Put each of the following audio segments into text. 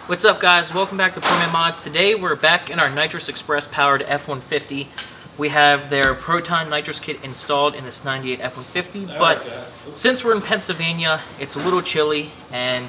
What's up, guys? Welcome back to Poorman Mods. Today we're back in our Nitrous Express powered F-150. We have their Proton Nitrous kit installed in this 98 F-150, but since we're in Pennsylvania, it's a little chilly, and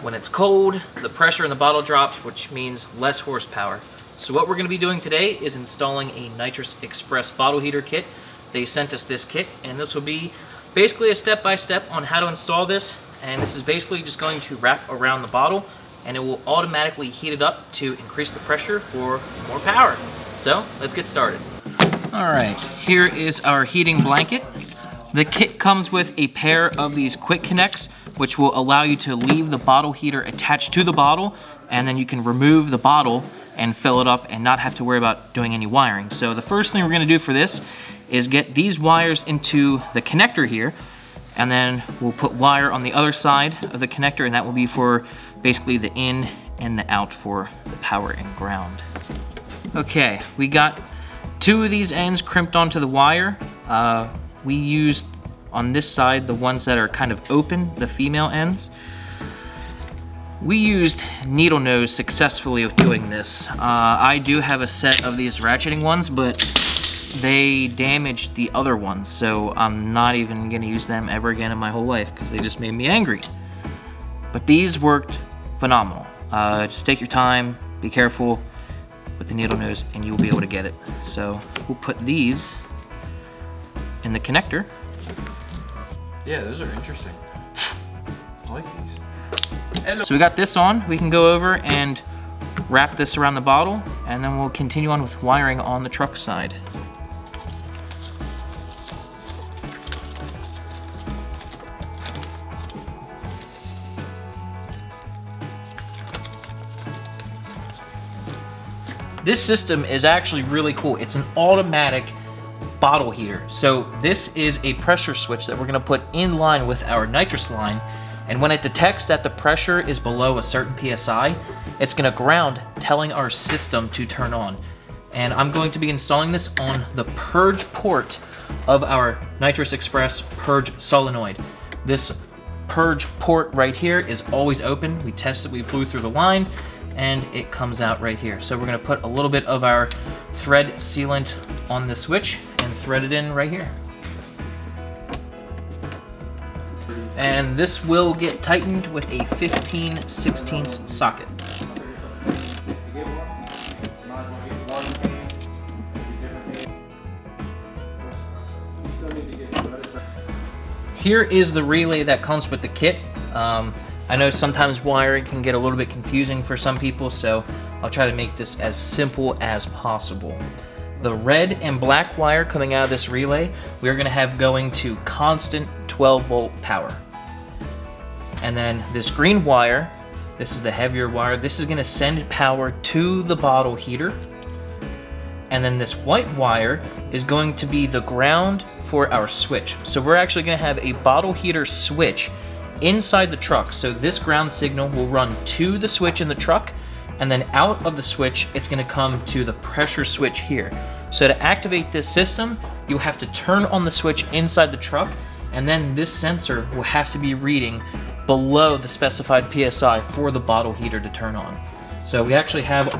when it's cold, the pressure in the bottle drops, which means less horsepower. So what we're going to be doing today is installing a Nitrous Express bottle heater kit. They sent us this kit, and this will be basically a step-by-step on how to install this. And this is basically just going to wrap around the bottle, and it will automatically heat it up to increase the pressure for more power. So let's get started. All right, here is our heating blanket. The kit comes with a pair of these quick connects, which will allow you to leave the bottle heater attached to the bottle, and then you can remove the bottle and fill it up and not have to worry about doing any wiring. So the first thing we're gonna do for this is get these wires into the connector here, and then we'll put wire on the other side of the connector, and that will be for basically the in and the out for the power and ground. Okay, we got two of these ends crimped onto the wire. We used on this side the ones that are kind of open, the female ends. We used needle nose successfully with doing this. I do have a set of these ratcheting ones, but they damaged the other ones, so I'm not even gonna use them ever again in my whole life because they just made me angry. But these worked phenomenal. Just take your time, be careful with the needle nose, and you'll be able to get it. So we'll put these in the connector. Yeah, those are interesting. I like these. So we got this on. We can go over and wrap this around the bottle, and then we'll continue on with wiring on the truck side. This system is actually really cool. It's an automatic bottle heater. So this is a pressure switch that we're gonna put in line with our nitrous line, and when it detects that the pressure is below a certain PSI, it's gonna ground, telling our system to turn on. And I'm going to be installing this on the purge port of our Nitrous Express purge solenoid. This purge port right here is always open. We tested, we blew through the line, and it comes out right here. So we're gonna put a little bit of our thread sealant on the switch and thread it in right here. And this will get tightened with a 15/16 socket. Here is the relay that comes with the kit. I know sometimes wiring can get a little bit confusing for some people, so I'll try to make this as simple as possible. The red and black wire coming out of this relay, we're gonna have going to constant 12-volt power. And then this green wire, this is the heavier wire, this is gonna send power to the bottle heater. And then this white wire is going to be the ground for our switch. So we're actually gonna have a bottle heater switch inside the truck. So this ground signal will run to the switch in the truck, and then out of the switch, it's gonna come to the pressure switch here. So to activate this system, you have to turn on the switch inside the truck, and then this sensor will have to be reading below the specified PSI for the bottle heater to turn on. So we actually have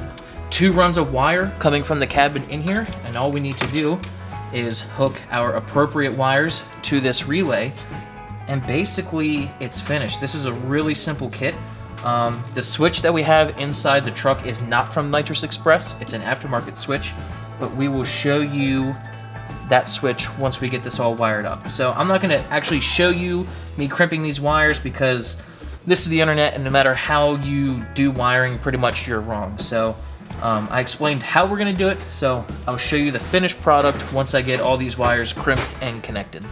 2 runs of wire coming from the cabin in here, and all we need to do is hook our appropriate wires to this relay, and basically it's finished. This is a really simple kit. The switch that we have inside the truck is not from Nitrous Express. It's an aftermarket switch, but we will show you that switch once we get this all wired up. So I'm not gonna actually show you me crimping these wires because this is the internet, and no matter how you do wiring, pretty much you're wrong. So I explained how we're gonna do it, so I'll show you the finished product once I get all these wires crimped and connected.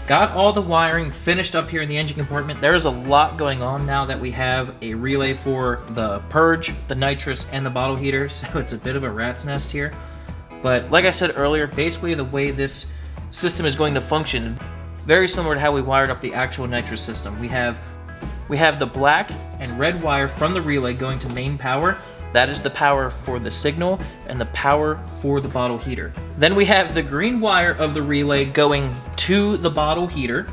Got all the wiring finished up here in the engine compartment. There's a lot going on now that we have a relay for the purge, the nitrous, and the bottle heater, so it's a bit of a rat's nest here. But like I said earlier, basically the way this system is going to function, very similar to how we wired up the actual nitrous system. We have the black and red wire from the relay going to main power. That is the power for the signal and the power for the bottle heater. Then we have the green wire of the relay going to the bottle heater,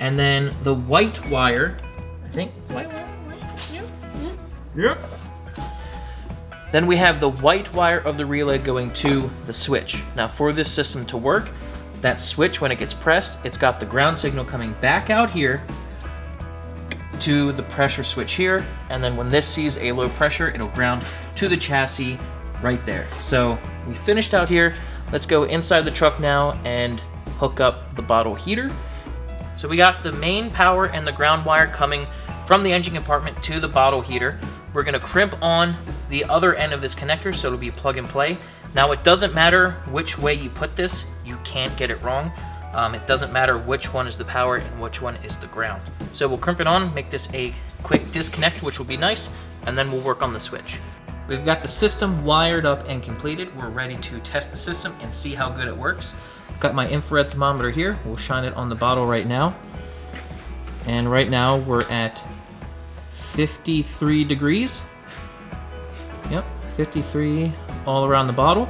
and then the white wire, I think, Yep. Then we have the white wire of the relay going to the switch. Now for this system to work, that switch, when it gets pressed, it's got the ground signal coming back out here to the pressure switch here, and then when this sees a low pressure, it'll ground to the chassis right there. So we finished out here. Let's go inside the truck now and hook up the bottle heater. So we got the main power and the ground wire coming from the engine compartment to the bottle heater. We're gonna crimp on the other end of this connector so it'll be plug and play. Now it doesn't matter which way you put this, you can't get it wrong. It doesn't matter which one is the power and which one is the ground. So we'll crimp it on, make this a quick disconnect, which will be nice, and then we'll work on the switch. We've got the system wired up and completed. We're ready to test the system and see how good it works. Got my infrared thermometer here. We'll shine it on the bottle right now. And right now we're at 53 degrees. Yep, 53 all around the bottle.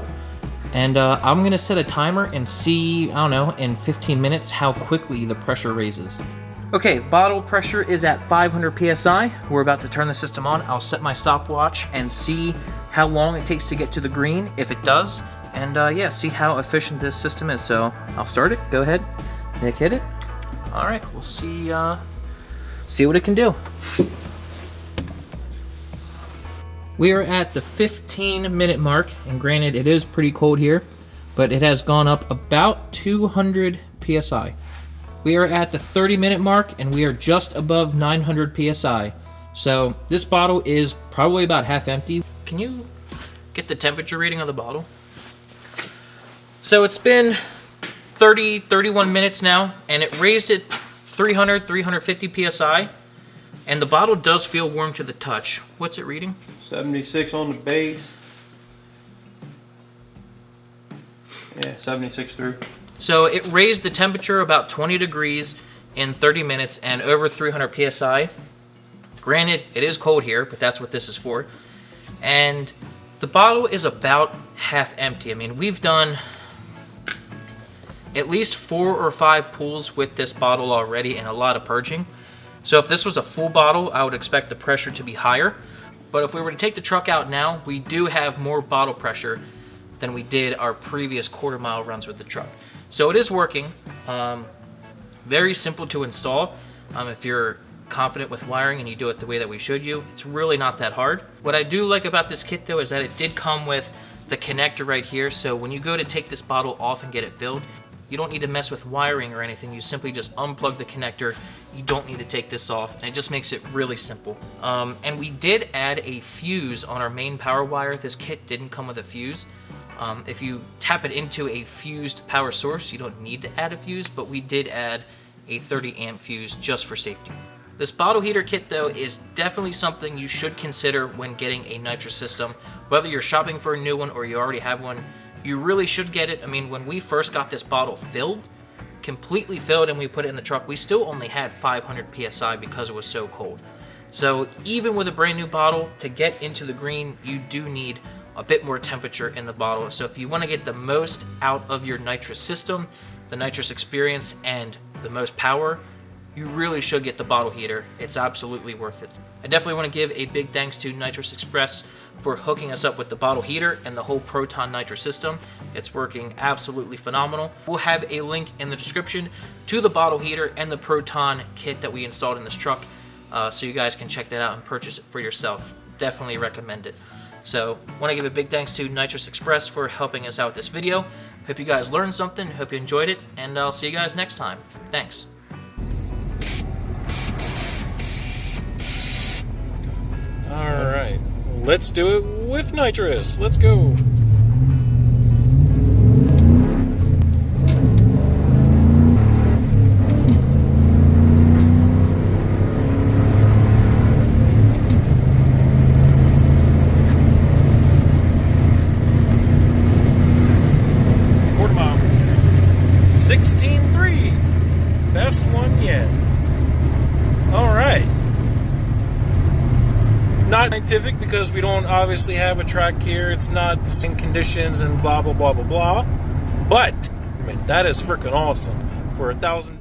And I'm gonna set a timer and see, I don't know, in 15 minutes how quickly the pressure raises. Okay, bottle pressure is at 500 PSI. We're about to turn the system on. I'll set my stopwatch and see how long it takes to get to the green, if it does. And yeah, see how efficient this system is. So I'll start it, go ahead, Nick, hit it. All right, we'll see what it can do. We are at the 15-minute mark, and granted, it is pretty cold here, but it has gone up about 200 PSI. We are at the 30-minute mark, and we are just above 900 PSI. So this bottle is probably about half empty. Can you get the temperature reading of the bottle? So it's been 31 minutes now, and it raised it 350 PSI. And the bottle does feel warm to the touch. What's it reading? 76 on the base. Yeah, 76 through. So it raised the temperature about 20 degrees in 30 minutes and over 300 PSI. Granted, it is cold here, but that's what this is for. And the bottle is about half empty. I mean, we've done at least 4 or 5 pulls with this bottle already and a lot of purging. So if this was a full bottle, I would expect the pressure to be higher. But if we were to take the truck out now, we do have more bottle pressure than we did our previous quarter-mile runs with the truck. So it is working. Very simple to install. If you're confident with wiring and you do it the way that we showed you, it's really not that hard. What I do like about this kit though is that it did come with the connector right here. So when you go to take this bottle off and get it filled, you don't need to mess with wiring or anything. You simply just unplug the connector. You don't need to take this off, and it just makes it really simple. And we did add a fuse on our main power wire. This kit didn't come with a fuse. If you tap it into a fused power source, you don't need to add a fuse, but we did add a 30 amp fuse just for safety. This bottle heater kit though is definitely something you should consider when getting a nitrous system. Whether you're shopping for a new one or you already have one, you really should get it. I mean, when we first got this bottle filled, completely filled, and we put it in the truck, we still only had 500 PSI because it was so cold. So even with a brand new bottle, to get into the green, you do need a bit more temperature in the bottle. So if you want to get the most out of your nitrous system, the nitrous experience, and the most power, you really should get the bottle heater. It's absolutely worth it. I definitely want to give a big thanks to Nitrous Express for hooking us up with the bottle heater and the whole Proton nitrous system. It's working absolutely phenomenal. We'll have a link in the description to the bottle heater and the Proton kit that we installed in this truck, so you guys can check that out and purchase it for yourself. Definitely recommend it. So want to give a big thanks to Nitrous Express for helping us out with this video. Hope you guys learned something, hope you enjoyed it, and I'll see you guys next time. Thanks. All right, let's do it with nitrous. Let's go. Quarter mile. 16.3. Best one yet. All right. Not scientific because we don't obviously have a track here. It's not the same conditions and blah, blah, blah, blah, blah. But, I mean, that is freaking awesome for $1,000.